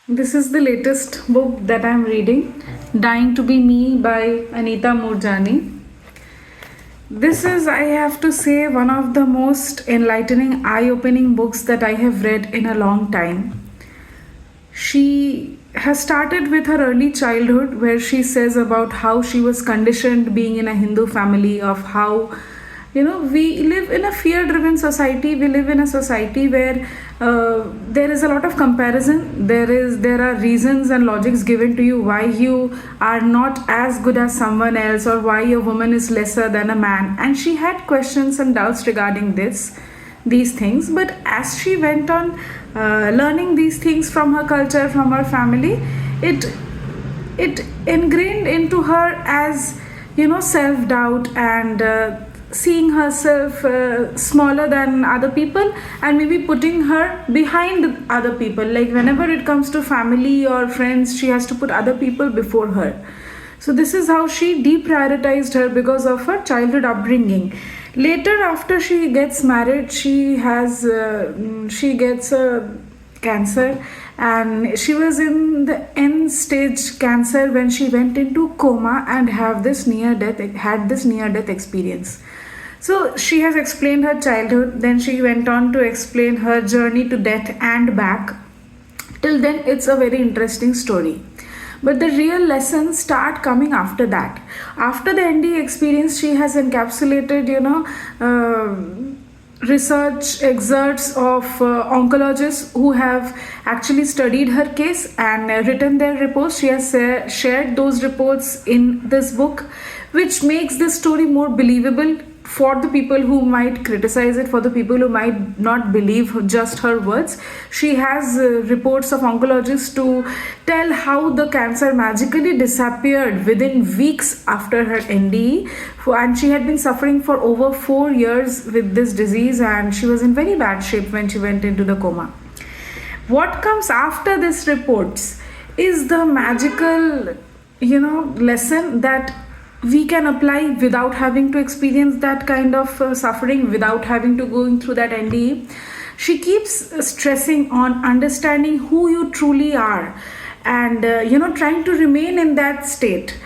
This is the latest book that I'm reading, Dying to Be Me by Anita Moorjani. This is, I have to say, one of the most enlightening, eye opening books that I have read in a long time. She has started with her early childhood, where she says about how she was conditioned being in a Hindu family, of how we live in a fear driven society. We live in a society where there is a lot of comparison. There are reasons and logics given to you why you are not as good as someone else, or why a woman is lesser than a man. And she had questions and doubts regarding these things. But as she went on learning these things from her culture, from her family, it ingrained into her as self doubt, and seeing herself smaller than other people, and maybe putting her behind other people. Like whenever it comes to family or friends, she has to put other people before her. So this is how she deprioritized her because of her childhood upbringing. Later, after she gets married, she gets a cancer, and she was in the end stage cancer when she went into coma and had this near death experience. So she has explained her childhood, then she went on to explain her journey to death and back. Till then, it's a very interesting story. But the real lessons start coming after that. After the ND experience, she has encapsulated, research excerpts of oncologists who have actually studied her case and written their reports. She has shared those reports in this book, which makes this story more believable for the people who might criticize it, for the people who might not believe just her words. She has reports of oncologists to tell how the cancer magically disappeared within weeks after her NDE. And she had been suffering for over 4 years with this disease, and she was in very bad shape when she went into the coma. What comes after these reports is the magical, lesson that we can apply without having to experience that kind of suffering, without having to going through that NDE. She keeps stressing on understanding who you truly are, and trying to remain in that state,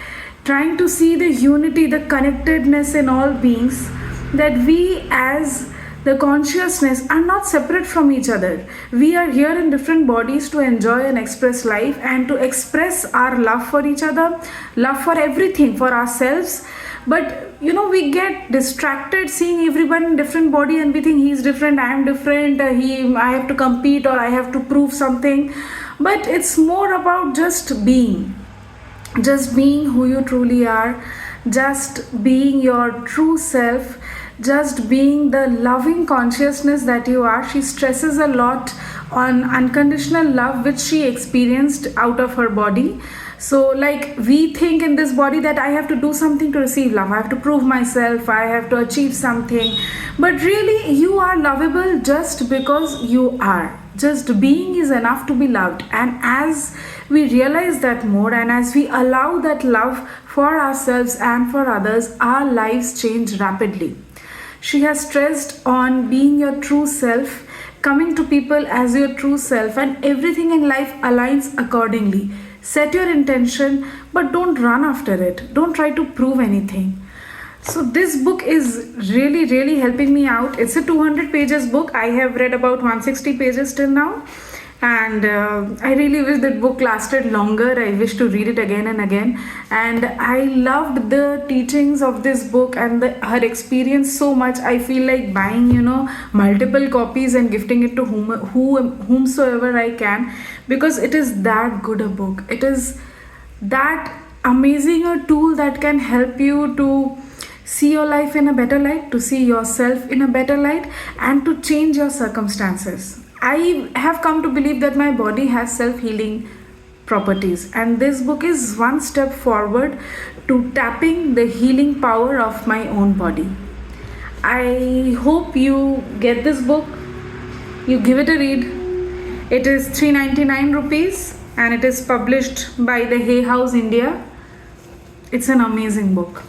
trying to see the unity, the connectedness in all beings, that we as the consciousness are not separate from each other. We are here in different bodies to enjoy and express life, and to express our love for each other, love for everything, for ourselves. But we get distracted seeing everyone in different body, and we think he's different, I am different, I have to compete, or I have to prove something. But it's more about just being who you truly are, just being your true self, just being the loving consciousness that you are. She stresses a lot on unconditional love, which she experienced out of her body. So, like, we think in this body that I have to do something to receive love, I have to prove myself, I have to achieve something. But really, you are lovable just because you are. Just being is enough to be loved. And as we realize that more, and as we allow that love for ourselves and for others, our lives change rapidly. She has stressed on being your true self, coming to people as your true self, and everything in life aligns accordingly. Set your intention, but don't run after it. Don't try to prove anything. So this book is really, really helping me out. It's a 200 pages book. I have read about 160 pages till now. And I really wish that book lasted longer. I wish to read it again and again. And I loved the teachings of this book and her experience so much. I feel like buying, multiple copies and gifting it to whomsoever I can, because it is that good a book. It is that amazing a tool that can help you to see your life in a better light, to see yourself in a better light, and to change your circumstances. I have come to believe that my body has self-healing properties, and this book is one step forward to tapping the healing power of my own body. I hope you get this book, you give it a read. It is 399 rupees, and it is published by the Hay House India. It's an amazing book.